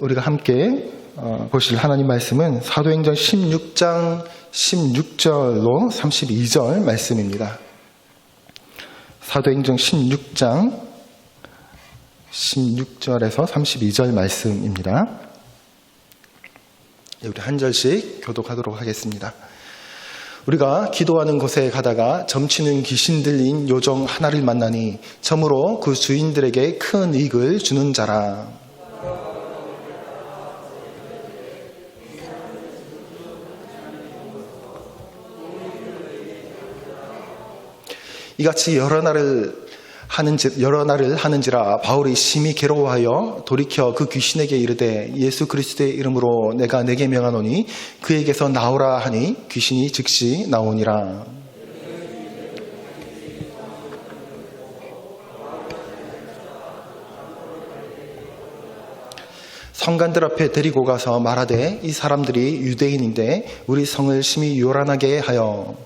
우리가 함께 보실 하나님 말씀은 사도행전 16장 16절로 32절 말씀입니다. 사도행전 16장 16절에서 32절 말씀입니다. 우리 한 절씩 교독하도록 하겠습니다. 우리가 기도하는 곳에 가다가 점치는 귀신 들린 요정 하나를 만나니 점으로 그 주인들에게 큰 이익을 주는 자라. 이같이 여러 날을 하는지라 바울이 심히 괴로워하여 돌이켜 그 귀신에게 이르되 예수 그리스도의 이름으로 내가 내게 명하노니 그에게서 나오라 하니 귀신이 즉시 나오니라. 성관들 앞에 데리고 가서 말하되 이 사람들이 유대인인데 우리 성을 심히 요란하게 하여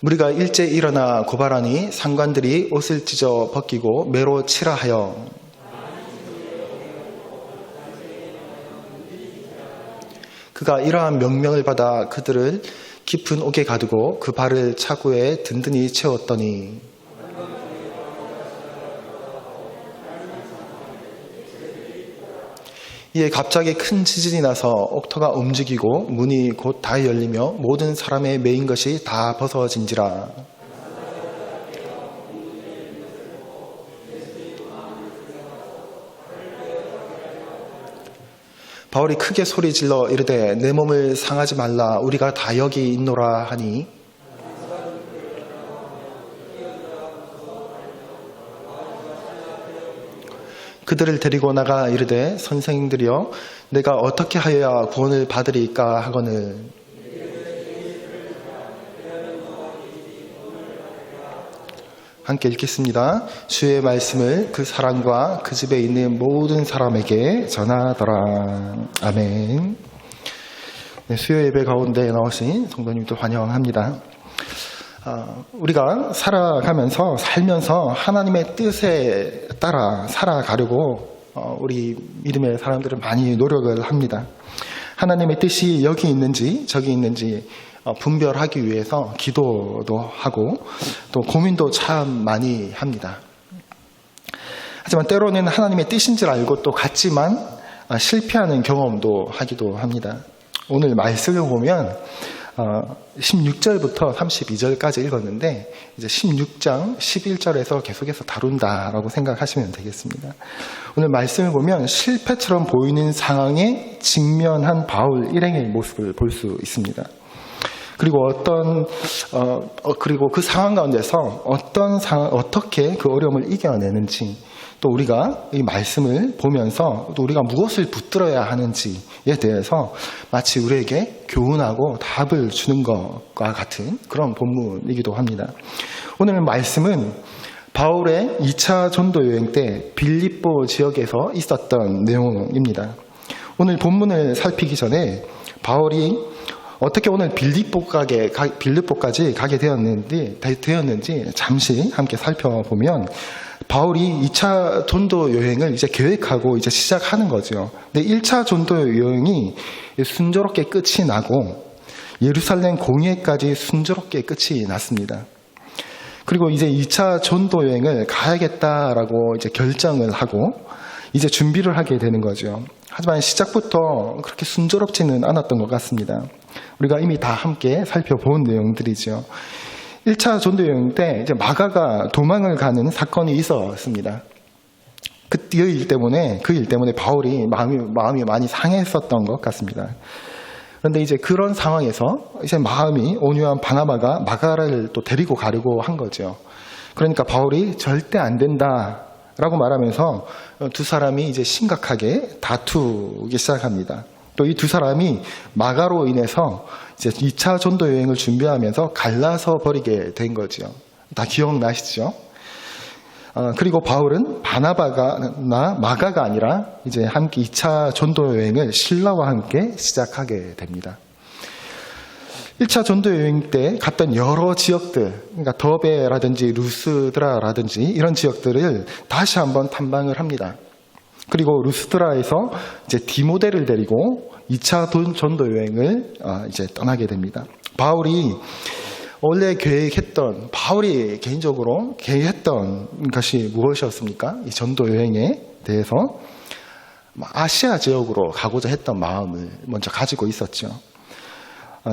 우리가 일제 일어나 고발하니 상관들이 옷을 찢어 벗기고 매로 치라 하여 그가 이러한 명령을 받아 그들을 깊은 옥에 가두고 그 발을 차고에 든든히 채웠더니 이에 갑자기 큰 지진이 나서 옥토가 움직이고 문이 곧 다 열리며 모든 사람의 매인 것이 다 벗어진지라. 바울이 크게 소리질러 이르되 내 몸을 상하지 말라 우리가 다 여기 있노라 하니 그들을 데리고 나가 이르되 선생님들이여 내가 어떻게 하여야 구원을 받으리까 하거늘 함께 읽겠습니다. 주의 말씀을 그 사람과 그 집에 있는 모든 사람에게 전하더라. 아멘. 네, 수요 예배 가운데 나오신 성도님도 환영합니다. 우리가 살면서 하나님의 뜻에 따라 살아가려고 우리 믿음의 사람들은 많이 노력을 합니다. 하나님의 뜻이 여기 있는지 저기 있는지 분별하기 위해서 기도도 하고 또 고민도 참 많이 합니다. 하지만 때로는 하나님의 뜻인 줄 알고 또 같지만 실패하는 경험도 하기도 합니다. 오늘 말씀을 보면 16절부터 32절까지 읽었는데 이제 16장 11절에서 계속해서 다룬다라고 생각하시면 되겠습니다. 오늘 말씀을 보면 실패처럼 보이는 상황에 직면한 바울 일행의 모습을 볼 수 있습니다. 그리고 그리고 그 상황 가운데서 어떻게 그 어려움을 이겨내는지 또 우리가 이 말씀을 보면서 또 우리가 무엇을 붙들어야 하는지에 대해서 마치 우리에게 교훈하고 답을 주는 것과 같은 그런 본문이기도 합니다. 오늘 말씀은 바울의 2차 전도 여행 때 빌립보 지역에서 있었던 내용입니다. 오늘 본문을 살피기 전에 바울이 어떻게 오늘 빌립보까지 가게 되었는지 잠시 함께 살펴보면 바울이 2차 전도 여행을 이제 계획하고 이제 시작하는 거죠. 근데 1차 전도 여행이 순조롭게 끝이 나고 예루살렘 공회까지 순조롭게 끝이 났습니다. 그리고 이제 2차 전도 여행을 가야겠다라고 이제 결정을 하고 이제 준비를 하게 되는 거죠. 하지만 시작부터 그렇게 순조롭지는 않았던 것 같습니다. 우리가 이미 다 함께 살펴본 내용들이죠. 1차 전도 여행 때 이제 마가가 도망을 가는 사건이 있었습니다. 그 일 때문에 바울이 마음이 많이 상했었던 것 같습니다. 그런데 이제 그런 상황에서 이제 마음이 온유한 바나바가 마가를 또 데리고 가려고 한 거죠. 그러니까 바울이 절대 안 된다라고 말하면서 두 사람이 이제 심각하게 다투기 시작합니다. 또 이 두 사람이 마가로 인해서 이제 2차 전도 여행을 준비하면서 갈라서 버리게 된 거죠. 다 기억나시죠? 그리고 바울은 바나바나 마가가 아니라 이제 함께 2차 전도 여행을 실라와 함께 시작하게 됩니다. 1차 전도 여행 때 갔던 여러 지역들, 그러니까 더베라든지 루스드라라든지 이런 지역들을 다시 한번 탐방을 합니다. 그리고 루스드라에서 이제 디모데를 데리고 2차 전도 여행을 이제 떠나게 됩니다. 바울이 바울이 개인적으로 계획했던 것이 무엇이었습니까? 이 전도 여행에 대해서 아시아 지역으로 가고자 했던 마음을 먼저 가지고 있었죠.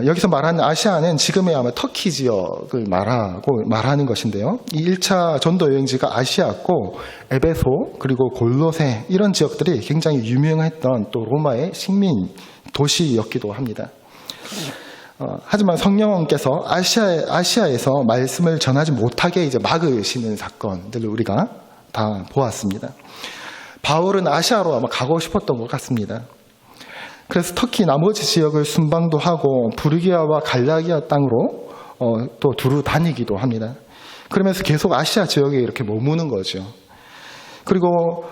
여기서 말하는 아시아는 지금의 아마 터키 지역을 말하는 것인데요. 이 1차 전도 여행지가 아시아였고 에베소 그리고 골로새 이런 지역들이 굉장히 유명했던 또 로마의 식민 도시였기도 합니다. 하지만 성령께서 아시아에서 말씀을 전하지 못하게 이제 막으시는 사건들을 우리가 다 보았습니다. 바울은 아시아로 아마 가고 싶었던 것 같습니다. 그래서 터키 나머지 지역을 순방도 하고 부르기아와 갈라기아 땅으로 또 두루 다니기도 합니다. 그러면서 계속 아시아 지역에 이렇게 머무는 거죠. 그리고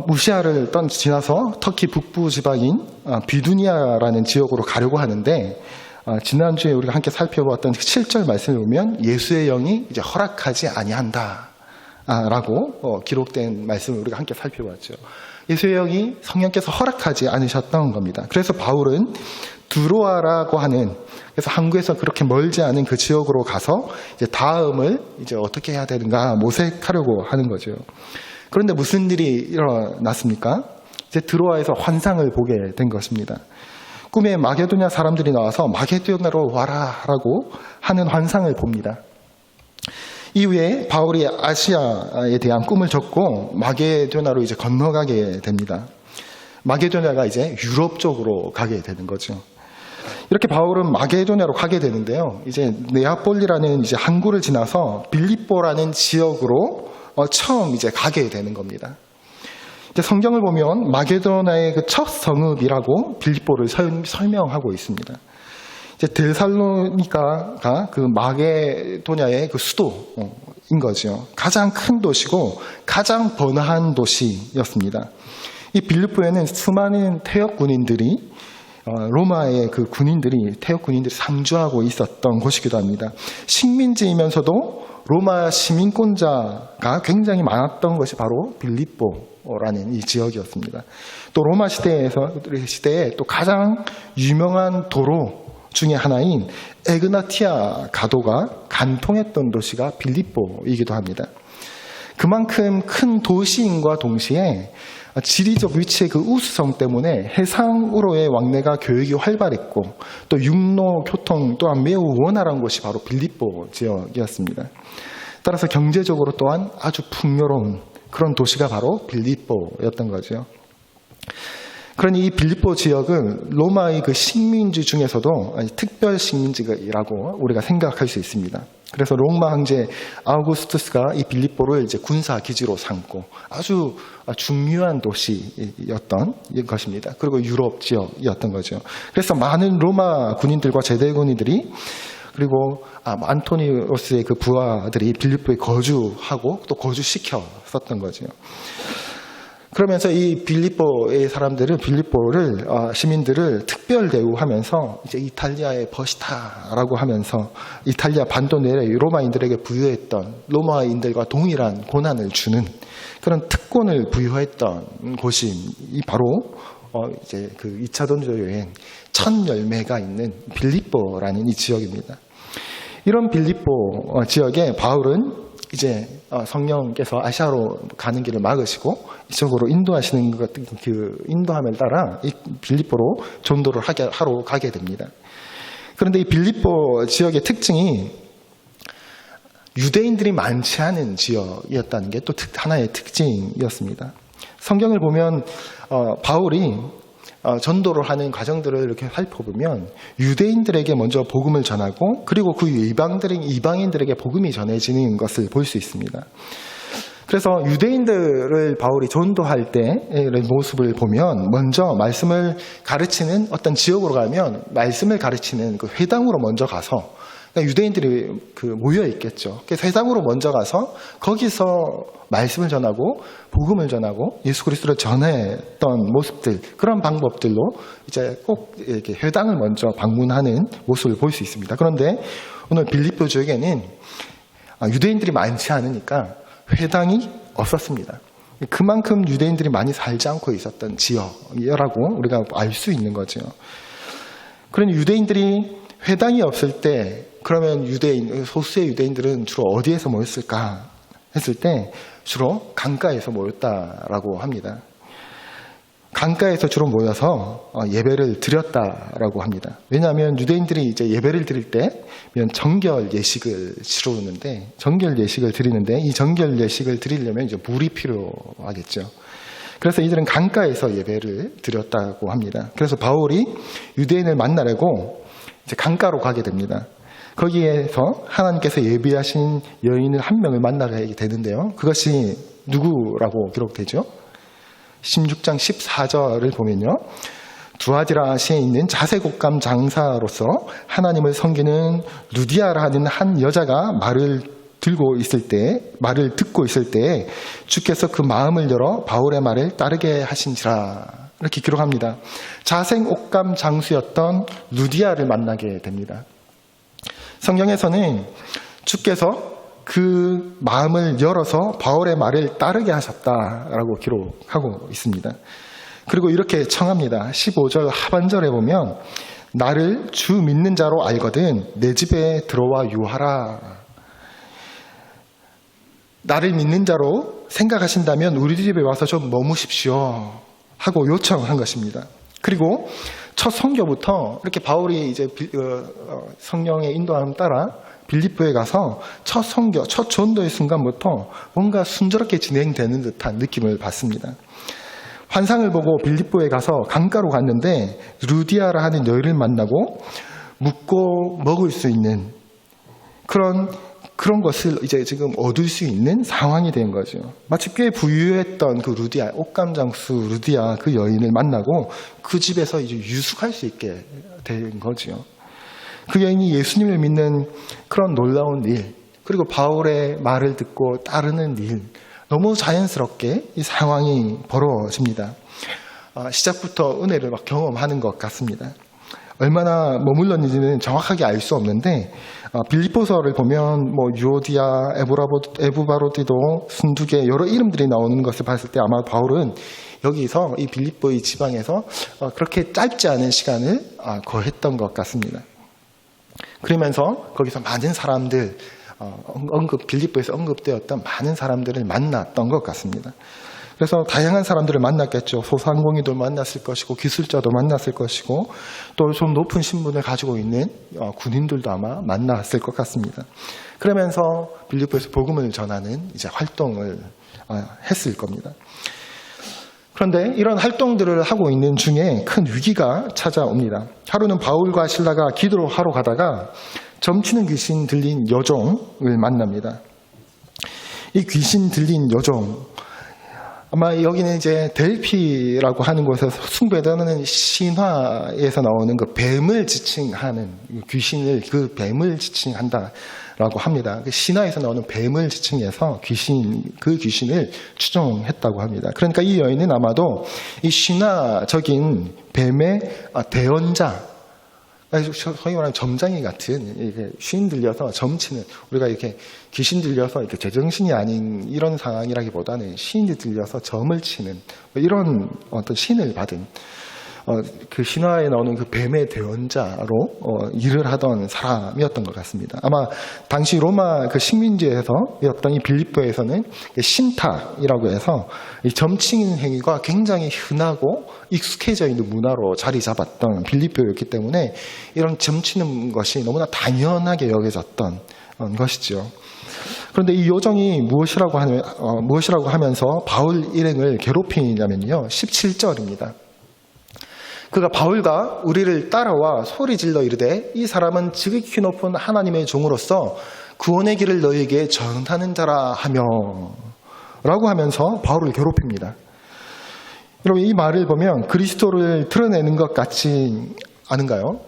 무시아를 지나서 터키 북부 지방인 비두니아라는 지역으로 가려고 하는데 지난주에 우리가 함께 살펴보았던 7절 말씀을 보면 예수의 영이 이제 허락하지 아니한다 라고 기록된 말씀을 우리가 함께 살펴봤죠. 예수의 영이 성령께서 허락하지 않으셨던 겁니다. 그래서 바울은 두로아라고 하는, 그래서 한국에서 그렇게 멀지 않은 그 지역으로 가서 이제 다음을 이제 어떻게 해야 되는가 모색하려고 하는 거죠. 그런데 무슨 일이 일어났습니까? 이제 드로아에서 환상을 보게 된 것입니다. 꿈에 마게도냐 사람들이 나와서 마게도냐로 와라라고 하는 환상을 봅니다. 이후에 바울이 아시아에 대한 꿈을 접고 마게도냐로 이제 건너가게 됩니다. 마게도냐가 이제 유럽 쪽으로 가게 되는 거죠. 이렇게 바울은 마게도냐로 가게 되는데요. 이제 네아폴리라는 이제 항구를 지나서 빌립보라는 지역으로 처음 이제 가게 되는 겁니다. 이제 성경을 보면 마게도냐의 그 첫 성읍이라고 빌립보를 설명하고 있습니다. 이제 데살로니가가 그 마게도냐의 그 수도인 거죠. 가장 큰 도시고 가장 번화한 도시였습니다. 이 빌립보에는 수많은 태역 군인들이 로마의 그 태역 군인들이 상주하고 있었던 곳이기도 합니다. 식민지이면서도 로마 시민권자가 굉장히 많았던 것이 바로 빌립보라는 이 지역이었습니다. 또 로마 시대에 또 가장 유명한 도로 중에 하나인 에그나티아 가도가 간통했던 도시가 빌립보이기도 합니다. 그만큼 큰 도시인과 동시에 지리적 위치의 그 우수성 때문에 해상으로의 왕래가 교역이 활발했고 또 육로 교통 또한 매우 원활한 곳이 바로 빌립보 지역이었습니다. 따라서 경제적으로 또한 아주 풍요로운 그런 도시가 바로 빌립보였던 거죠. 그러니 이 빌립보 지역은 로마의 그 식민지 중에서도 특별 식민지라고 우리가 생각할 수 있습니다. 그래서 로마 황제 아우구스투스가 이 빌립보를 이제 군사 기지로 삼고 아주 중요한 도시였던 것입니다. 그리고 유럽 지역이었던 거죠. 그래서 많은 로마 군인들과 제대 군인들이 그리고 안토니오스의 그 부하들이 빌립보에 거주하고 또 거주시켰었던 거죠. 그러면서 이 빌립보의 사람들은 빌립보를 시민들을 특별 대우하면서 이제 이탈리아의 버시타라고 하면서 이탈리아 반도 내에 로마인들에게 부여했던 로마인들과 동일한 고난을 주는 그런 특권을 부여했던 곳이 바로 이제 그 2차 전도 여행 첫 열매가 있는 빌립보라는 이 지역입니다. 이런 빌립보 지역에 바울은 이제 성령께서 아시아로 가는 길을 막으시고 이쪽으로 인도하시는 것 같은 그 인도함을 따라 이 빌립보로 전도를 하러 가게 됩니다. 그런데 이 빌립보 지역의 특징이 유대인들이 많지 않은 지역이었다는 게 또 하나의 특징이었습니다. 성경을 보면 바울이 전도를 하는 과정들을 이렇게 살펴보면 유대인들에게 먼저 복음을 전하고 그리고 그 이방인들에게 복음이 전해지는 것을 볼 수 있습니다. 그래서 유대인들을 바울이 전도할 때의 모습을 보면 먼저 말씀을 가르치는 어떤 지역으로 가면 말씀을 가르치는 그 회당으로 먼저 가서 그러니까 유대인들이 모여 있겠죠. 그래서 회당으로 먼저 가서 거기서 말씀을 전하고 복음을 전하고 예수 그리스도를 전했던 모습들, 그런 방법들로 이제 꼭 이렇게 회당을 먼저 방문하는 모습을 볼 수 있습니다. 그런데 오늘 빌립보 지역에는 유대인들이 많지 않으니까 회당이 없었습니다. 그만큼 유대인들이 많이 살지 않고 있었던 지역이라고 우리가 알 수 있는 거죠. 그러니 유대인들이 회당이 없을 때 그러면 소수의 유대인들은 주로 어디에서 모였을까 했을 때 주로 강가에서 모였다라고 합니다. 강가에서 주로 모여서 예배를 드렸다라고 합니다. 왜냐하면 유대인들이 이제 예배를 드릴 때면 정결 예식을 치르는데, 정결 예식을 드리는데 이 정결 예식을 드리려면 이제 물이 필요하겠죠. 그래서 이들은 강가에서 예배를 드렸다고 합니다. 그래서 바울이 유대인을 만나려고 이제 강가로 가게 됩니다. 거기에서 하나님께서 예비하신 여인을 한 명을 만나게 되는데요. 그것이 누구라고 기록되죠? 16장 14절을 보면요. 두아디라시에 있는 자색옷감 장사로서 하나님을 섬기는 루디아라 하는 한 여자가 말을 듣고 있을 때 주께서 그 마음을 열어 바울의 말을 따르게 하신지라, 이렇게 기록합니다. 자색옷감 장수였던 루디아를 만나게 됩니다. 성경에서는 주께서 그 마음을 열어서 바울의 말을 따르게 하셨다라고 기록하고 있습니다. 그리고 이렇게 청합니다. 15절 하반절에 보면 나를 주 믿는 자로 알거든 내 집에 들어와 유하라. 나를 믿는 자로 생각하신다면 우리 집에 와서 좀 머무십시오 하고 요청한 것입니다. 그리고 첫 선교부터 이렇게 바울이 이제 성령의 인도함 따라 빌립보에 가서 첫 선교, 첫 전도의 순간부터 뭔가 순조롭게 진행되는 듯한 느낌을 받습니다. 환상을 보고 빌립보에 가서 강가로 갔는데 루디아라 하는 여인을 만나고 묵고 먹을 수 있는 그런 것을 이제 지금 얻을 수 있는 상황이 된 거죠. 마치 꽤 부유했던 그 루디아, 옷감장수 루디아 그 여인을 만나고 그 집에서 이제 유숙할 수 있게 된 거죠. 그 여인이 예수님을 믿는 그런 놀라운 일, 그리고 바울의 말을 듣고 따르는 일, 너무 자연스럽게 이 상황이 벌어집니다. 시작부터 은혜를 막 경험하는 것 같습니다. 얼마나 머물렀는지는 정확하게 알 수 없는데 빌립보서를 보면 유오디아, 에부바로디도, 순두계 여러 이름들이 나오는 것을 봤을 때 아마 바울은 여기서 이 빌립보의 지방에서 그렇게 짧지 않은 시간을 거했던 것 같습니다. 그러면서 거기서 많은 사람들, 빌립보에서 언급되었던 많은 사람들을 만났던 것 같습니다. 그래서 다양한 사람들을 만났겠죠. 소상공인도 만났을 것이고 기술자도 만났을 것이고 또 좀 높은 신분을 가지고 있는 군인들도 아마 만났을 것 같습니다. 그러면서 빌립보에서 복음을 전하는 이제 활동을 했을 겁니다. 그런데 이런 활동들을 하고 있는 중에 큰 위기가 찾아옵니다. 하루는 바울과 실라가 기도를 하러 가다가 점치는 귀신 들린 여종을 만납니다. 이 귀신 들린 여종, 아마 여기는 이제 델피라고 하는 곳에서 숭배하는 신화에서 나오는 그 뱀을 지칭하는 귀신을, 그 뱀을 지칭한다라고 합니다. 신화에서 나오는 뱀을 지칭해서 그 귀신을 추종했다고 합니다. 그러니까 이 여인은 아마도 이 신화적인 뱀의 대언자, 소위 말하는 점장이 같은, 이게 귀신 들려서 점치는, 우리가 이렇게 귀신 들려서 이렇게 제정신이 아닌 이런 상황이라기보다는 신이 들려서 점을 치는 이런 어떤 신을 받은 그 신화에 나오는 그 뱀의 대언자로 일을 하던 사람이었던 것 같습니다. 아마 당시 로마 그 식민지에서였던 이 빌립보에서는 신탁이라고 해서 이 점치는 행위가 굉장히 흔하고 익숙해져 있는 문화로 자리 잡았던 빌립보였기 때문에 이런 점치는 것이 너무나 당연하게 여겨졌던 것이죠. 그런데 이 요정이 무엇이라고 하면서 바울 일행을 괴롭히냐면요, 17절입니다. 그가 바울과 우리를 따라와 소리질러 이르되 이 사람은 지극히 높은 하나님의 종으로서 구원의 길을 너희에게 전하는 자라 하며 라고 하면서 바울을 괴롭힙니다. 여러분, 이 말을 보면 그리스도를 드러내는 것 같지 않은가요?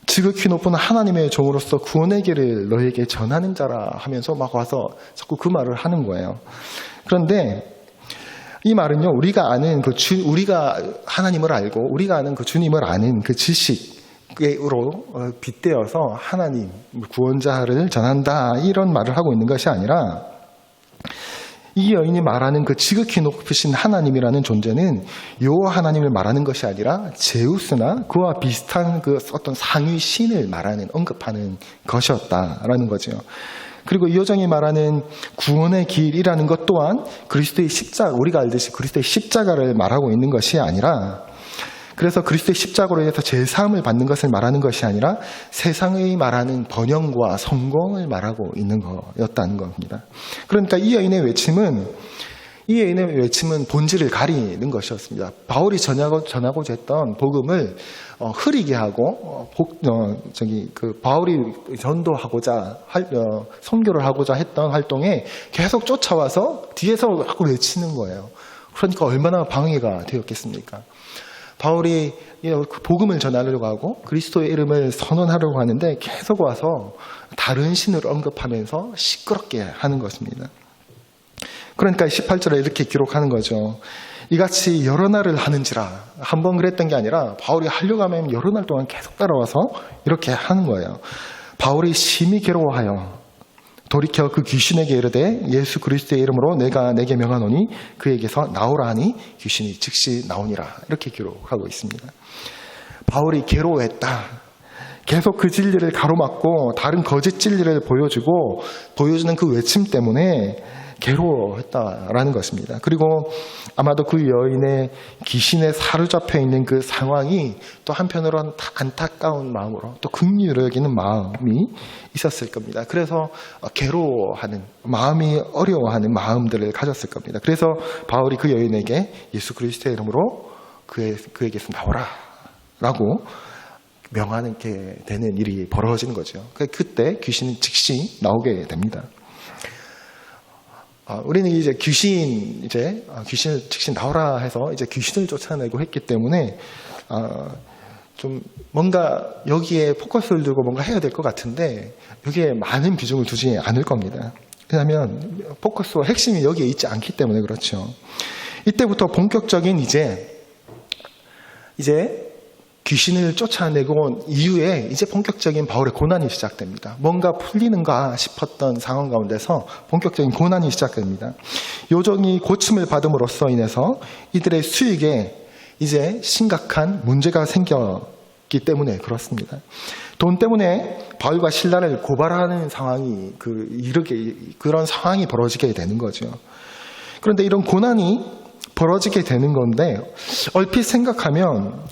지극히 높은 하나님의 종으로서 구원의 길을 너에게 전하는 자라 하면서 막 와서 자꾸 그 말을 하는 거예요. 그런데 이 말은요, 우리가 아는 우리가 하나님을 알고 우리가 아는 그 주님을 아는 그 지식으로 빗대어서 하나님, 구원자를 전한다 이런 말을 하고 있는 것이 아니라, 이 여인이 말하는 그 지극히 높으신 하나님이라는 존재는 요 하나님을 말하는 것이 아니라 제우스나 그와 비슷한 그 어떤 상위 신을 말하는, 언급하는 것이었다라는 거죠. 그리고 이 요정이 말하는 구원의 길이라는 것 또한 그리스도의 십자가, 우리가 알듯이 그리스도의 십자가를 말하고 있는 것이 아니라, 그래서 그리스도의 십자가로 인해서 제사함을 받는 것을 말하는 것이 아니라 세상의 말하는 번영과 성공을 말하고 있는 거였다는 겁니다. 그러니까 이 여인의 외침은 본질을 가리는 것이었습니다. 바울이 전하고자 했던 복음을 흐리게 하고 바울이 전도하고자 선교를 하고자 했던 활동에 계속 쫓아와서 뒤에서 자꾸 외치는 거예요. 그러니까 얼마나 방해가 되었겠습니까? 바울이 복음을 전하려고 하고 그리스도의 이름을 선언하려고 하는데 계속 와서 다른 신을 언급하면서 시끄럽게 하는 것입니다. 그러니까 18절에 이렇게 기록하는 거죠. 이같이 여러 날을 하는지라. 한 번 그랬던 게 아니라 바울이 하려고 하면 여러 날 동안 계속 따라와서 이렇게 하는 거예요. 바울이 심히 괴로워하여 돌이켜 그 귀신에게 이르되 예수 그리스도의 이름으로 내가 내게 명하노니 그에게서 나오라 하니 귀신이 즉시 나오니라. 이렇게 기록하고 있습니다. 바울이 괴로워했다. 계속 그 진리를 가로막고 다른 거짓 진리를 보여주는 그 외침 때문에 괴로워했다라는 것입니다. 그리고 아마도 그 여인의 귀신에 사로잡혀 있는 그 상황이 또 한편으로는 안타까운 마음으로 또 긍휼을 여기는 마음이 있었을 겁니다. 그래서 괴로워하는, 마음이 어려워하는 마음들을 가졌을 겁니다. 그래서 바울이 그 여인에게 예수 그리스도의 이름으로 그에게서 나오라 라고 명하는 게 되는 일이 벌어지는 거죠. 그때 귀신은 즉시 나오게 됩니다. 우리는 이제 귀신을 즉시 나오라 해서 이제 귀신을 쫓아내고 했기 때문에 좀 뭔가 여기에 포커스를 두고 뭔가 해야 될 것 같은데 여기에 많은 비중을 두지 않을 겁니다. 왜냐하면 포커스와 핵심이 여기에 있지 않기 때문에 그렇죠. 이때부터 본격적인 이제 귀신을 쫓아내고 이후에 이제 본격적인 바울의 고난이 시작됩니다. 뭔가 풀리는가 싶었던 상황 가운데서 본격적인 고난이 시작됩니다. 요정이 고침을 받음으로써 인해서 이들의 수익에 이제 심각한 문제가 생겼기 때문에 그렇습니다. 돈 때문에 바울과 실라를 고발하는 상황이 그런 상황이 벌어지게 되는 거죠. 그런데 이런 고난이 벌어지게 되는 건데 얼핏 생각하면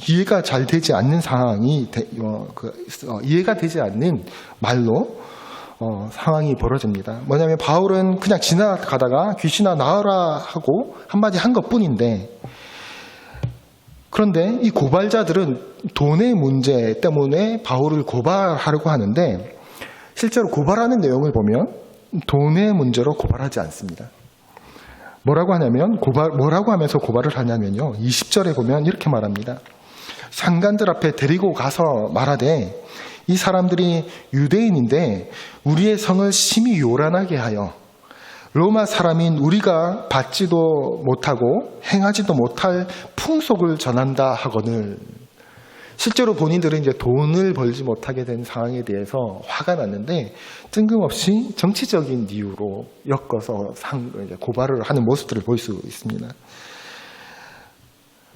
이해가 잘 되지 않는 상황이 이해가 되지 않는 말로 상황이 벌어집니다. 뭐냐면 바울은 그냥 지나가다가 귀신아 나으라 하고 한마디 한 것뿐인데, 그런데 이 고발자들은 돈의 문제 때문에 바울을 고발하려고 하는데 실제로 고발하는 내용을 보면 돈의 문제로 고발하지 않습니다. 뭐라고 하면서 고발을 하냐면요. 20절에 보면 이렇게 말합니다. 상관들 앞에 데리고 가서 말하되 이 사람들이 유대인인데 우리의 성을 심히 요란하게 하여 로마 사람인 우리가 받지도 못하고 행하지도 못할 풍속을 전한다 하거늘. 실제로 본인들은 이제 돈을 벌지 못하게 된 상황에 대해서 화가 났는데 뜬금없이 정치적인 이유로 엮어서 고발을 하는 모습들을 볼 수 있습니다.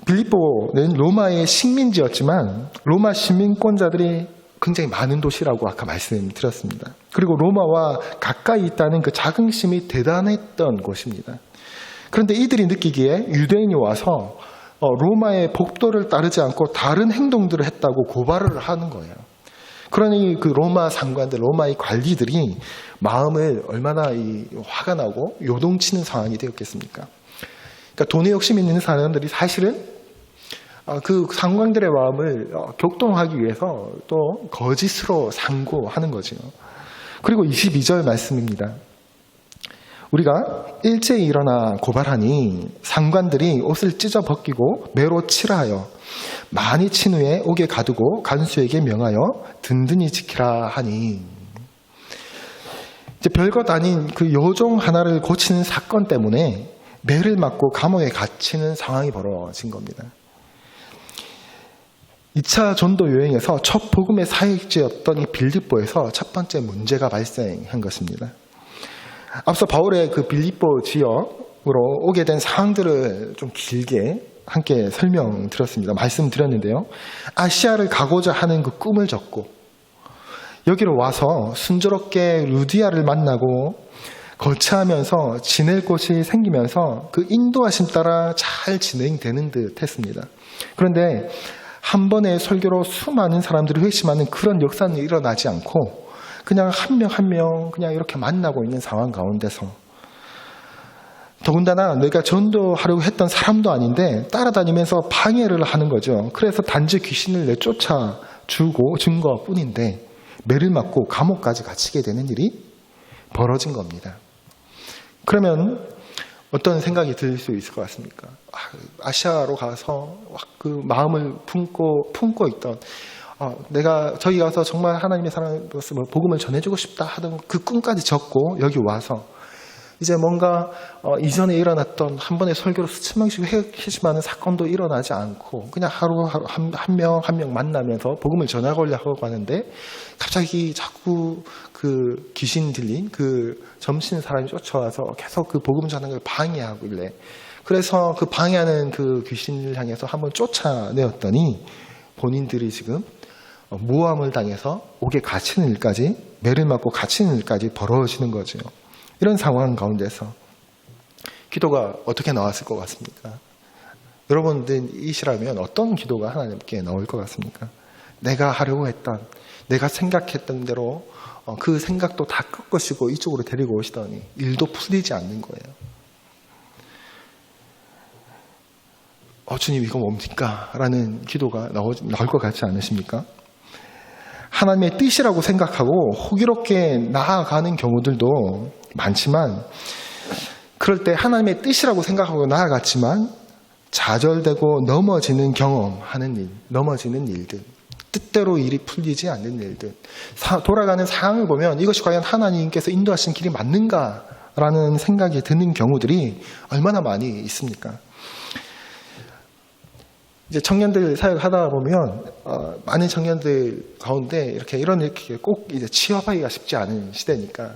빌립보는 로마의 식민지였지만 로마 시민권자들이 굉장히 많은 도시라고 아까 말씀드렸습니다. 그리고 로마와 가까이 있다는 그 자긍심이 대단했던 곳입니다. 그런데 이들이 느끼기에 유대인이 와서 로마의 법도를 따르지 않고 다른 행동들을 했다고 고발을 하는 거예요. 그러니 그 로마 상관들, 로마의 관리들이 마음을 얼마나 화가 나고 요동치는 상황이 되었겠습니까? 그러니까 돈에 욕심 있는 사람들이 사실은 그 상관들의 마음을 격동하기 위해서 또 거짓으로 상고하는 거죠. 그리고 22절 말씀입니다. 우리가 일제히 일어나 고발하니 상관들이 옷을 찢어 벗기고 매로 칠하여 많이 친 후에 옥에 가두고 간수에게 명하여 든든히 지키라 하니, 이제 별것 아닌 그 여종 하나를 고치는 사건 때문에 매를 맞고 감옥에 갇히는 상황이 벌어진 겁니다. 2차 전도 여행에서 첫 복음의 사역지였던 이 빌립보에서 첫 번째 문제가 발생한 것입니다. 앞서 바울의 그 빌립보 지역으로 오게 된 상황들을 좀 길게 함께 설명드렸습니다. 말씀드렸는데요. 아시아를 가고자 하는 그 꿈을 접고 여기로 와서 순조롭게 루디아를 만나고 거처하면서 지낼 곳이 생기면서 그 인도하심 따라 잘 진행되는 듯 했습니다. 그런데 한 번의 설교로 수많은 사람들이 회심하는 그런 역사는 일어나지 않고 그냥 한 명 한 명 그냥 이렇게 만나고 있는 상황 가운데서, 더군다나 내가 전도하려고 했던 사람도 아닌데 따라다니면서 방해를 하는 거죠. 그래서 단지 귀신을 내쫓아 주고 준 것뿐인데 매를 맞고 감옥까지 갇히게 되는 일이 벌어진 겁니다. 그러면 어떤 생각이 들 수 있을 것 같습니까? 아시아로 가서 그 마음을 품고 있던, 내가 저기 가서 정말 하나님의 사랑으로서 복음을 전해주고 싶다 하던 그 꿈까지 접고 여기 와서 이제 뭔가 이전에 일어났던 한 번의 설교로 수천 명씩 회심하는 사건도 일어나지 않고 그냥 하루하루 한 명 한 명 만나면서 복음을 전하려고 하는데 갑자기 자꾸 그 귀신 들린 그 점신 사람이 쫓아와서 계속 그 복음 전하는 걸 방해하고 있래. 그래서 그 방해하는 그 귀신을 향해서 한번 쫓아내었더니 본인들이 지금 모함을 당해서 옥에 갇히는 일까지, 매를 맞고 갇히는 일까지 벌어지는 거죠. 이런 상황 가운데서 기도가 어떻게 나왔을 것 같습니까? 여러분들이시라면 어떤 기도가 하나님께 나올 것 같습니까? 내가 하려고 했던, 내가 생각했던 대로 그 생각도 다 꺾으시고 이쪽으로 데리고 오시더니 일도 풀리지 않는 거예요. 주님 이거 뭡니까? 라는 기도가 나올 것 같지 않으십니까? 하나님의 뜻이라고 생각하고 호기롭게 나아가는 경우들도 많지만, 그럴 때 하나님의 뜻이라고 생각하고 나아갔지만 좌절되고 넘어지는 경험하는 일, 넘어지는 일들, 뜻대로 일이 풀리지 않는 일들, 돌아가는 상황을 보면 이것이 과연 하나님께서 인도하신 길이 맞는가라는 생각이 드는 경우들이 얼마나 많이 있습니까? 이제 청년들 사역하다 보면 많은 청년들 가운데 이렇게 꼭 이제 취업하기가 쉽지 않은 시대니까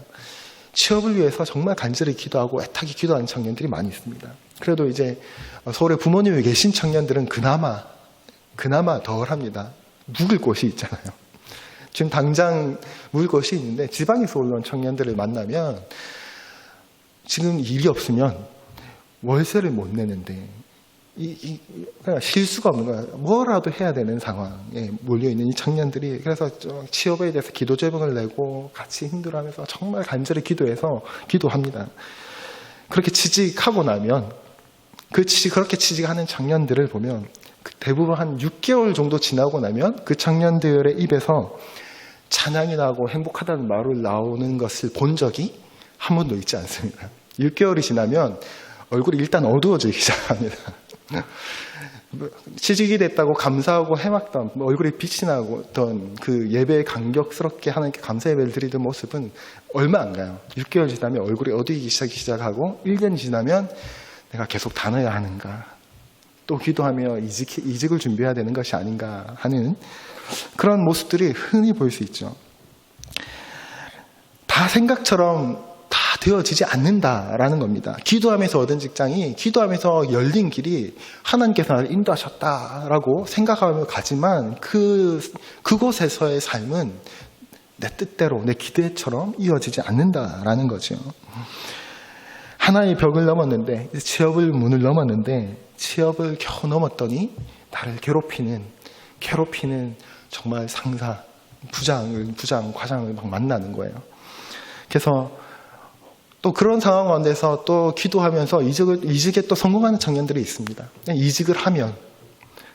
취업을 위해서 정말 간절히 기도하고 애타게 기도하는 청년들이 많이 있습니다. 그래도 이제 서울에 부모님이 계신 청년들은 그나마 덜합니다. 묵을 곳이 있잖아요. 지금 당장 묵을 곳이 있는데 지방에서 올라온 청년들을 만나면 지금 일이 없으면 월세를 못 내는데 그냥 쉴 수가 없는 거야. 뭐라도 해야 되는 상황에 몰려있는 이 청년들이, 그래서 취업에 대해서 기도 제목을 내고 같이 힘들어하면서 정말 간절히 기도합니다. 그렇게 취직하고 나면 그렇게 취직하는 청년들을 보면 대부분 한 6개월 정도 지나고 나면 그 청년들의 입에서 찬양이 나고 행복하다는 말을 나오는 것을 본 적이 한 번도 있지 않습니다. 6개월이 지나면 얼굴이 일단 어두워지기 시작합니다. 취직이 됐다고 감사하고 해왔던, 얼굴에 빛이 나던 그 예배에 감격스럽게 하나님께 감사 예배를 드리던 모습은 얼마 안 가요. 6개월 지나면 얼굴이 어두워지기 시작하고 1년이 지나면 내가 계속 다녀야 하는가, 또 기도하며 이직을 준비해야 되는 것이 아닌가 하는 그런 모습들이 흔히 보일 수 있죠. 다 생각처럼 다 되어지지 않는다라는 겁니다. 기도하면서 얻은 직장이, 기도하면서 열린 길이 하나님께서 나를 인도하셨다라고 생각하며 가지만 그곳에서의 삶은 내 뜻대로, 내 기대처럼 이어지지 않는다라는 거죠. 하나의 벽을 넘었는데, 취업을 문을 넘었는데, 취업을 겨우 넘었더니 나를 괴롭히는 정말 상사, 부장, 과장을 막 만나는 거예요. 그래서 또 그런 상황 가운데서 또 기도하면서 이직에 또 성공하는 청년들이 있습니다. 이직을 하면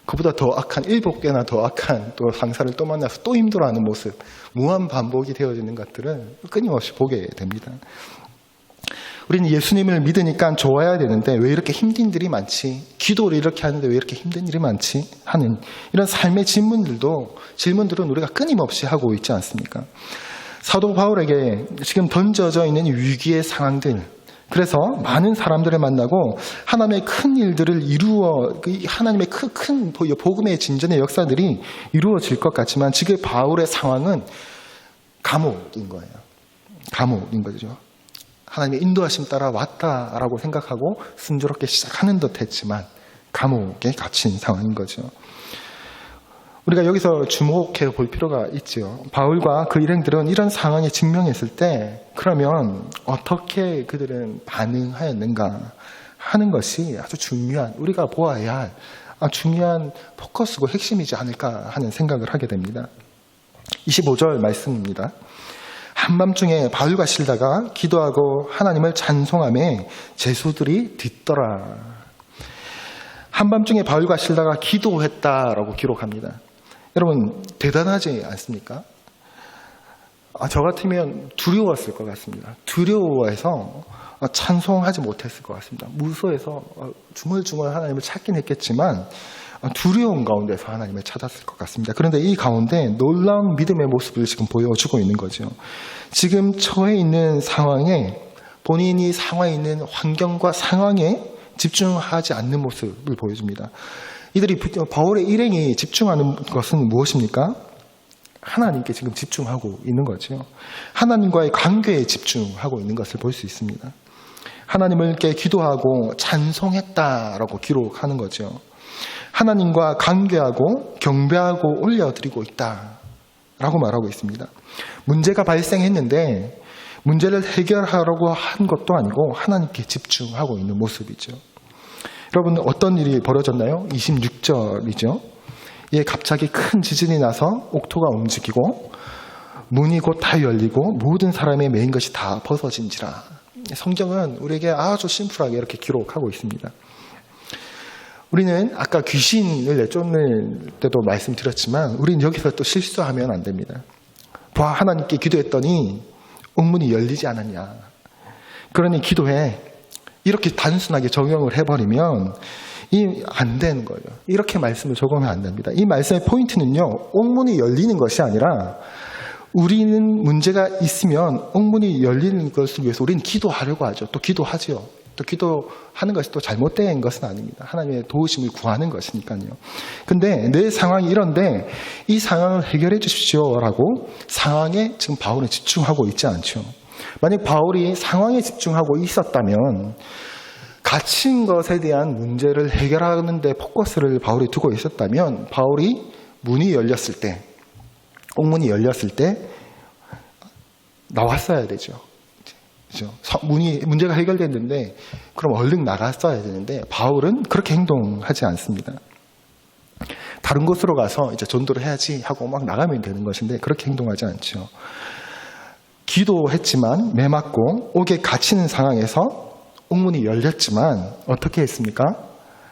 그보다 더 악한, 7배나 더 악한 또 상사를 또 만나서 또 힘들어하는 모습, 무한 반복이 되어지는 것들을 끊임없이 보게 됩니다. 우리는 예수님을 믿으니까 좋아야 되는데 왜 이렇게 힘든 일이 많지? 기도를 이렇게 하는데 왜 이렇게 힘든 일이 많지? 하는 이런 삶의 질문들은 우리가 끊임없이 하고 있지 않습니까? 사도 바울에게 지금 던져져 있는 위기의 상황들, 그래서 많은 사람들을 만나고 하나님의 큰 일들을 하나님의 큰 복음의 진전의 역사들이 이루어질 것 같지만 지금 바울의 상황은 감옥인 거예요. 감옥인 거죠. 하나님의 인도하심 따라 왔다라고 생각하고 순조롭게 시작하는 듯 했지만 감옥에 갇힌 상황인 거죠. 우리가 여기서 주목해 볼 필요가 있죠. 바울과 그 일행들은 이런 상황에 직면했을 때 그러면 어떻게 그들은 반응하였는가 하는 것이 아주 중요한, 우리가 보아야 할 중요한 포커스고 핵심이지 않을까 하는 생각을 하게 됩니다. 25절 말씀입니다. 한밤중에 바울과 실라가 기도하고 하나님을 찬송하며 제수들이 듣더라. 한밤중에 바울과 실라가 기도했다라고 기록합니다. 여러분 대단하지 않습니까? 저 같으면 두려웠을 것 같습니다. 두려워해서 찬송하지 못했을 것 같습니다. 무서워해서 중얼중얼 하나님을 찾긴 했겠지만 두려운 가운데서 하나님을 찾았을 것 같습니다. 그런데 이 가운데 놀라운 믿음의 모습을 지금 보여주고 있는 거죠. 지금 처해 있는 상황에, 본인이 상황에 있는 환경과 상황에 집중하지 않는 모습을 보여줍니다. 이들이 바울의 일행이 집중하는 것은 무엇입니까? 하나님께 지금 집중하고 있는 거죠. 하나님과의 관계에 집중하고 있는 것을 볼 수 있습니다. 하나님께 기도하고 찬송했다라고 기록하는 거죠. 하나님과 관계하고 경배하고 올려드리고 있다라고 말하고 있습니다. 문제가 발생했는데 문제를 해결하려고 한 것도 아니고 하나님께 집중하고 있는 모습이죠. 여러분 어떤 일이 벌어졌나요? 26절이죠. 예, 갑자기 큰 지진이 나서 옥토가 움직이고 문이 곧 다 열리고 모든 사람의 메인 것이 다 벗어진지라. 성경은 우리에게 아주 심플하게 이렇게 기록하고 있습니다. 우리는 아까 귀신을 내쫓을 때도 말씀드렸지만 우리는 여기서 또 실수하면 안 됩니다. 하나님께 기도했더니 옥문이 열리지 않았냐. 그러니 기도해. 이렇게 단순하게 적용을 해버리면 안 되는 거예요. 이렇게 말씀을 적용하면 안 됩니다. 이 말씀의 포인트는요, 옥문이 열리는 것이 아니라 우리는 문제가 있으면 옥문이 열리는 것을 위해서 우리는 기도하려고 하죠. 또 기도하죠. 또 기도하는 것이 또 잘못된 것은 아닙니다. 하나님의 도우심을 구하는 것이니까요. 근데 내 상황이 이런데 이 상황을 해결해 주십시오라고 상황에 지금 바울은 집중하고 있지 않죠. 만약 바울이 상황에 집중하고 있었다면 갇힌 것에 대한 문제를 해결하는 데 포커스를 바울이 두고 있었다면 바울이 문이 열렸을 때, 옥문이 열렸을 때 나왔어야 되죠. 그렇죠? 문제가 해결됐는데 그럼 얼른 나갔어야 되는데 바울은 그렇게 행동하지 않습니다. 다른 곳으로 가서 이제 전도를 해야지 하고 막 나가면 되는 것인데 그렇게 행동하지 않죠. 기도했지만 매 맞고 옥에 갇히는 상황에서 옥문이 열렸지만 어떻게 했습니까?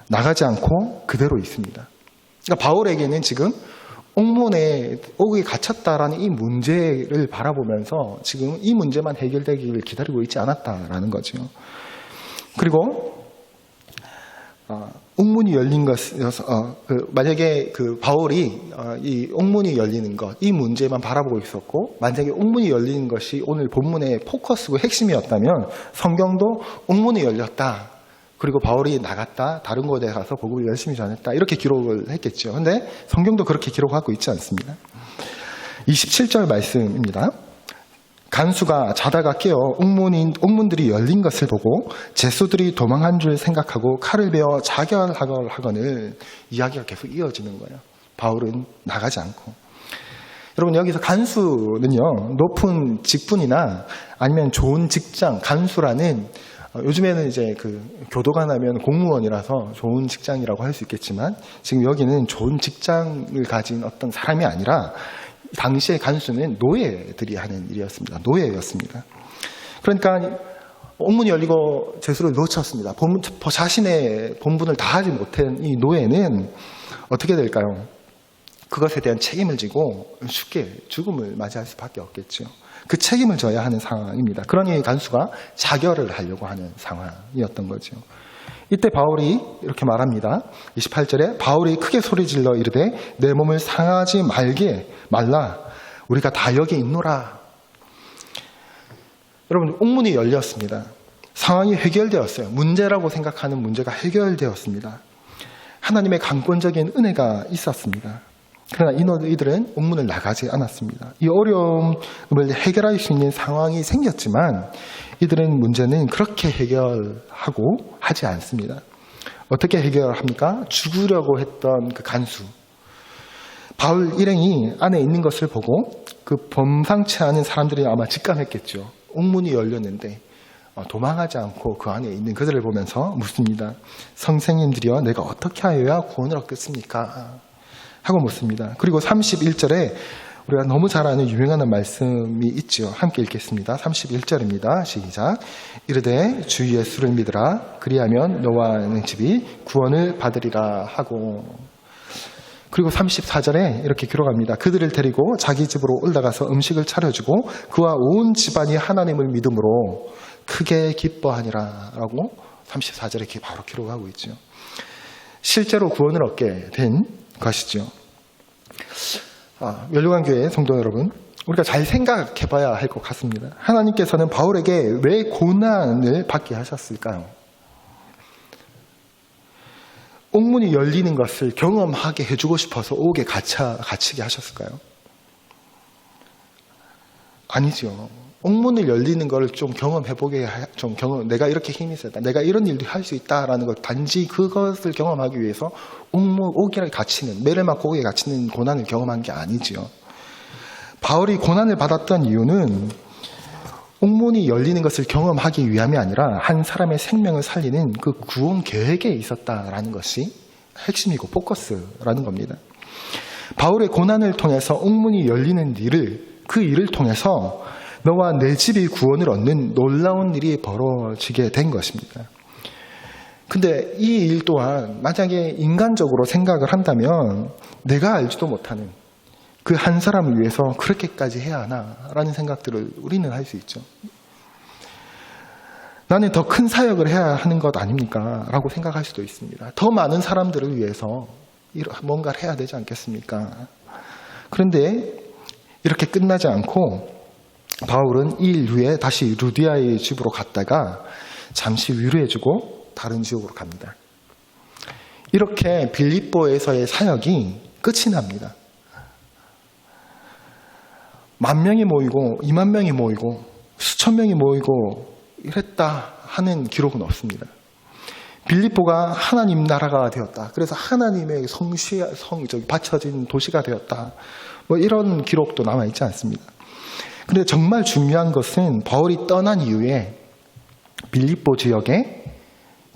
나가지 않고 그대로 있습니다. 그러니까 바울에게는 지금 옥에 갇혔다라는 이 문제를 바라보면서 지금 이 문제만 해결되기를 기다리고 있지 않았다라는 거죠. 그리고 옥문이 열린 만약에 바울이 이 옥문이 열리는 것, 이 문제만 바라보고 있었고, 만약에 옥문이 열리는 것이 오늘 본문의 포커스고 핵심이었다면 성경도 옥문이 열렸다. 그리고 바울이 나갔다. 다른 곳에 가서 복음을 열심히 전했다. 이렇게 기록을 했겠죠. 근데 성경도 그렇게 기록하고 있지 않습니다. 27절 말씀입니다. 간수가 자다가 깨어 옥문들이 열린 것을 보고 제수들이 도망한 줄 생각하고 칼을 베어 자결하거늘 이야기가 계속 이어지는 거예요. 바울은 나가지 않고. 여러분 여기서 간수는요, 높은 직분이나 아니면 좋은 직장, 간수라는 요즘에는 이제 교도관 하면 공무원이라서 좋은 직장이라고 할 수 있겠지만 지금 여기는 좋은 직장을 가진 어떤 사람이 아니라 당시의 간수는 노예들이 하는 일이었습니다. 노예였습니다. 그러니까 옥문이 열리고 제수를 놓쳤습니다. 자신의 본분을 다하지 못한 이 노예는 어떻게 될까요? 그것에 대한 책임을 지고 쉽게 죽음을 맞이할 수밖에 없겠죠. 그 책임을 져야 하는 상황입니다. 그러니 간수가 자결을 하려고 하는 상황이었던 거죠. 이때 바울이 이렇게 말합니다. 28절에 바울이 크게 소리질러 이르되 내 몸을 상하지 말라. 우리가 다 여기 있노라. 여러분, 옥문이 열렸습니다. 상황이 해결되었어요. 문제라고 생각하는 문제가 해결되었습니다. 하나님의 강권적인 은혜가 있었습니다. 그러나 이들은 옥문을 나가지 않았습니다. 이 어려움을 해결할 수 있는 상황이 생겼지만 이들은 문제는 그렇게 해결하고 하지 않습니다. 어떻게 해결합니까? 죽으려고 했던 그 간수. 바울 일행이 안에 있는 것을 보고 그 범상치 않은 사람들이 아마 직감했겠죠. 옥문이 열렸는데 도망하지 않고 그 안에 있는 그들을 보면서 묻습니다. 선생님들이여 내가 어떻게 하여야 구원을 얻겠습니까? 하고 묻습니다. 그리고 31절에 우리가 너무 잘 아는 유명한 말씀이 있죠. 함께 읽겠습니다. 31절입니다. 시작. 이르되 주 예수를 믿으라. 그리하면 너와 네 집이 구원을 받으리라 하고. 그리고 34절에 이렇게 기록합니다. 그들을 데리고 자기 집으로 올라가서 음식을 차려주고 그와 온 집안이 하나님을 믿음으로 크게 기뻐하니라 라고 34절에 바로 기록하고 있죠. 실제로 구원을 얻게 된 것이죠. 멸류관교회 성도 여러분, 우리가 잘 생각해 봐야 할 것 같습니다. 하나님께서는 바울에게 왜 고난을 받게 하셨을까요? 옥문이 열리는 것을 경험하게 해주고 싶어서 옥에 갇히게 하셨을까요? 아니죠. 옥문을 열리는 걸 좀 경험해보게, 내가 이렇게 힘이 세다, 내가 이런 일도 할 수 있다라는 것, 단지 그것을 경험하기 위해서 옥에 갇히는, 매를 맞고 옥에 갇히는 고난을 경험한 게 아니지요. 바울이 고난을 받았던 이유는 옥문이 열리는 것을 경험하기 위함이 아니라 한 사람의 생명을 살리는 그 구원 계획에 있었다라는 것이 핵심이고 포커스라는 겁니다. 바울의 고난을 통해서 옥문이 열리는 그 일을 통해서 너와 내 집이 구원을 얻는 놀라운 일이 벌어지게 된 것입니다. 근데 이 일 또한 만약에 인간적으로 생각을 한다면 내가 알지도 못하는 그 한 사람을 위해서 그렇게까지 해야 하나라는 생각들을 우리는 할 수 있죠. 나는 더 큰 사역을 해야 하는 것 아닙니까? 라고 생각할 수도 있습니다. 더 많은 사람들을 위해서 뭔가를 해야 되지 않겠습니까? 그런데 이렇게 끝나지 않고 바울은 이 일 후에 다시 루디아의 집으로 갔다가 잠시 위로해주고 다른 지역으로 갑니다. 이렇게 빌립보에서의 사역이 끝이 납니다. 10,000명이 모이고 20,000명이 모이고 수천 명이 모이고 이랬다 하는 기록은 없습니다. 빌립보가 하나님 나라가 되었다. 그래서 하나님의 바쳐진 도시가 되었다. 이런 기록도 남아있지 않습니다. 그런데 정말 중요한 것은 바울이 떠난 이후에 빌립보 지역에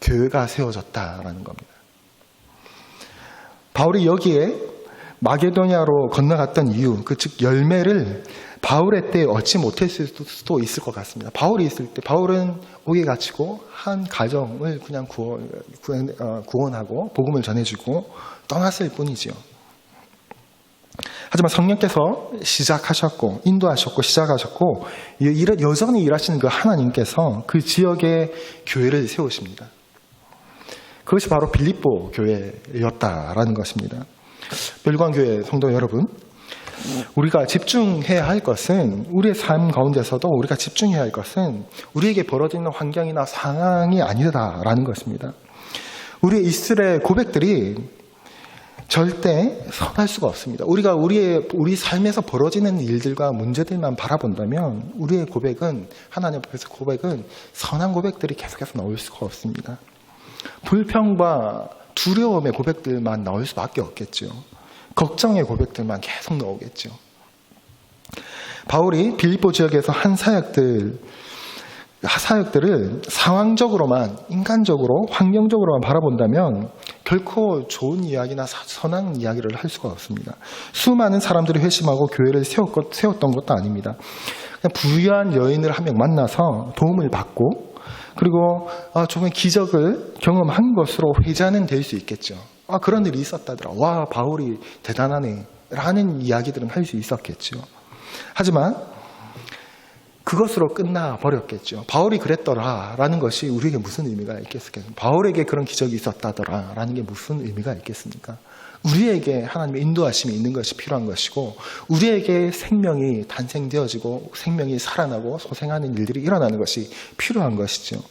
교회가 세워졌다라는 겁니다. 바울이 여기에 마게도냐로 건너갔던 이유, 즉 열매를 바울의 때에 얻지 못했을 수도 있을 것 같습니다. 바울이 있을 때 바울은 옥에 갇히고 한 가정을 그냥 구원하고 복음을 전해주고 떠났을 뿐이지요. 하지만 성령께서 시작하셨고 인도하셨고 시작하셨고 여전히 일하시는 그 하나님께서 그 지역에 교회를 세우십니다. 그것이 바로 빌립보 교회였다라는 것입니다. 멸관교회 성도 여러분, 우리가 집중해야 할 것은 우리의 삶 가운데서도 우리가 집중해야 할 것은 우리에게 벌어지는 환경이나 상황이 아니다라는 것입니다. 우리의 이스라엘 고백들이 절대 선할 수가 없습니다. 우리가 우리 삶에서 벌어지는 일들과 문제들만 바라본다면 우리의 고백은 하나님 앞에서 고백은 선한 고백들이 계속해서 나올 수가 없습니다. 불평과 두려움의 고백들만 나올 수밖에 없겠죠. 걱정의 고백들만 계속 나오겠죠. 바울이 빌립보 지역에서 한 사역들을 상황적으로만, 인간적으로, 환경적으로만 바라본다면 결코 좋은 이야기나 선한 이야기를 할 수가 없습니다. 수많은 사람들이 회심하고 교회를 세웠던 것도 아닙니다. 그냥 부유한 여인을 한 명 만나서 도움을 받고 그리고 조금 기적을 경험한 것으로 회자는 될 수 있겠죠. 그런 일이 있었다더라. 와, 바울이 대단하네. 라는 이야기들은 할 수 있었겠죠. 하지만 그것으로 끝나버렸겠죠. 바울이 그랬더라라는 것이 우리에게 무슨 의미가 있겠습니까? 바울에게 그런 기적이 있었다더라라는 게 무슨 의미가 있겠습니까? 우리에게 하나님의 인도하심이 있는 것이 필요한 것이고, 우리에게 생명이 탄생되어지고 생명이 살아나고 소생하는 일들이 일어나는 것이 필요한 것이죠.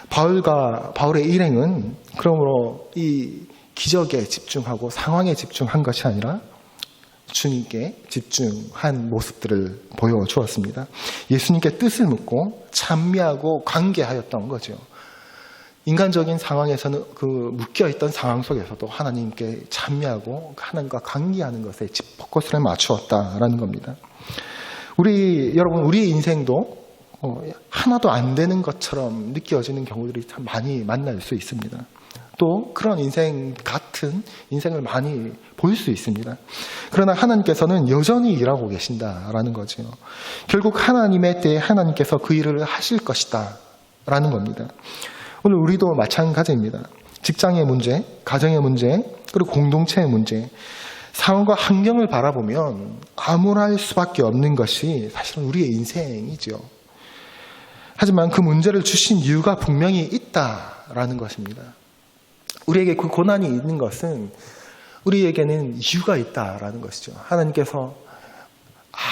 바울의 일행은 그러므로 이 기적에 집중하고 상황에 집중한 것이 아니라 주님께 집중한 모습들을 보여주었습니다. 예수님께 뜻을 묻고 찬미하고 관계하였던 거죠. 인간적인 상황에서는 그 묶여있던 상황 속에서도 하나님께 찬미하고 하나님과 관계하는 것에 포커스를 맞추었다라는 겁니다. 여러분, 우리의 인생도 하나도 안 되는 것처럼 느껴지는 경우들이 참 많이 만날 수 있습니다. 또 그런 인생 같은 인생을 많이 볼 수 있습니다. 그러나 하나님께서는 여전히 일하고 계신다라는 거죠. 결국 하나님의 때에 하나님께서 그 일을 하실 것이다 라는 겁니다. 오늘 우리도 마찬가지입니다. 직장의 문제, 가정의 문제, 그리고 공동체의 문제, 상황과 환경을 바라보면 암울할 수밖에 없는 것이 사실은 우리의 인생이죠. 하지만 그 문제를 주신 이유가 분명히 있다라는 것입니다. 우리에게 그 고난이 있는 것은 우리에게는 이유가 있다라는 것이죠. 하나님께서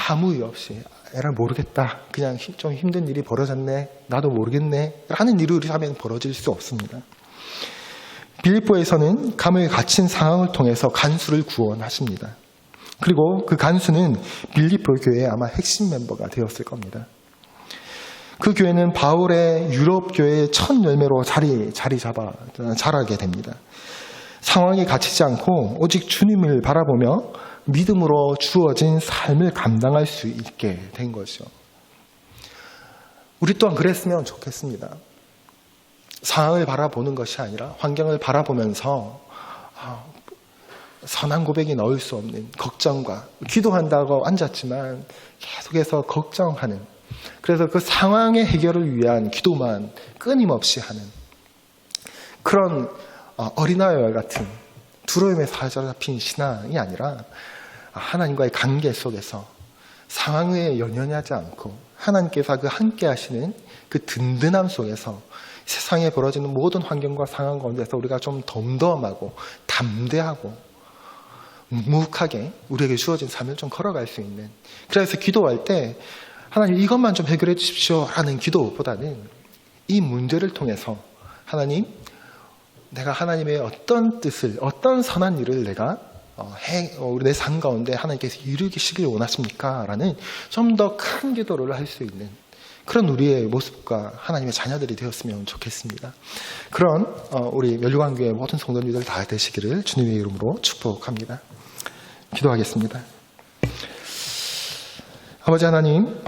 아무 이유 없이 에라 모르겠다, 그냥 좀 힘든 일이 벌어졌네, 나도 모르겠네 하는 일을 하면 벌어질 수 없습니다. 빌립보에서는 감을 갇힌 상황을 통해서 간수를 구원하십니다. 그리고 그 간수는 빌립보 교회의 아마 핵심 멤버가 되었을 겁니다. 그 교회는 바울의 유럽 교회의 첫 열매로 자라게 됩니다. 상황에 갇히지 않고 오직 주님을 바라보며 믿음으로 주어진 삶을 감당할 수 있게 된 것이죠. 우리 또한 그랬으면 좋겠습니다. 상황을 바라보는 것이 아니라 환경을 바라보면서 선한 고백이 나올 수 없는 걱정과, 기도한다고 앉았지만 계속해서 걱정하는, 그래서 그 상황의 해결을 위한 기도만 끊임없이 하는 그런 어린아이와 같은 두려움에 사로잡힌 신앙이 아니라, 하나님과의 관계 속에서 상황에 연연하지 않고 하나님께서 그 함께 하시는 그 든든함 속에서 세상에 벌어지는 모든 환경과 상황 가운데서 우리가 좀 덤덤하고 담대하고 묵묵하게 우리에게 주어진 삶을 좀 걸어갈 수 있는, 그래서 기도할 때 하나님 이것만 좀 해결해 주십시오 라는 기도보다는 이 문제를 통해서 하나님, 내가 하나님의 어떤 뜻을, 어떤 선한 일을 내가 내 삶 가운데 하나님께서 이루시길 원하십니까? 라는 좀 더 큰 기도를 할 수 있는 그런 우리의 모습과 하나님의 자녀들이 되었으면 좋겠습니다. 그런 우리 멸류관교회 모든 성도님들 다 되시기를 주님의 이름으로 축복합니다. 기도하겠습니다. 아버지 하나님,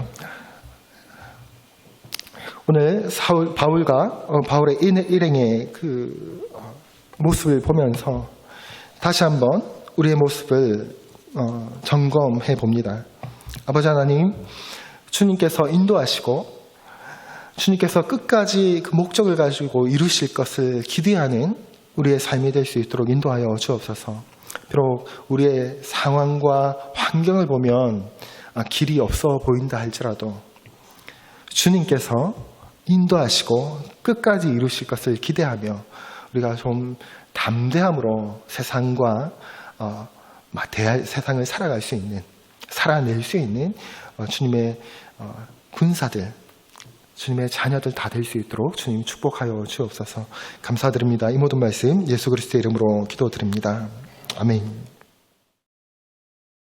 오늘 바울의 일행의 그 모습을 보면서 다시 한번 우리의 모습을 점검해 봅니다. 아버지 하나님, 주님께서 인도하시고 주님께서 끝까지 그 목적을 가지고 이루실 것을 기대하는 우리의 삶이 될 수 있도록 인도하여 주옵소서. 비록 우리의 상황과 환경을 보면 길이 없어 보인다 할지라도 주님께서 인도하시고 끝까지 이루실 것을 기대하며 우리가 좀 담대함으로 세상과 세상을 살아갈 수 있는, 살아낼 수 있는 주님의 군사들, 주님의 자녀들 다 될 수 있도록 주님 축복하여 주옵소서. 감사드립니다. 이 모든 말씀 예수 그리스도의 이름으로 기도드립니다. 아멘.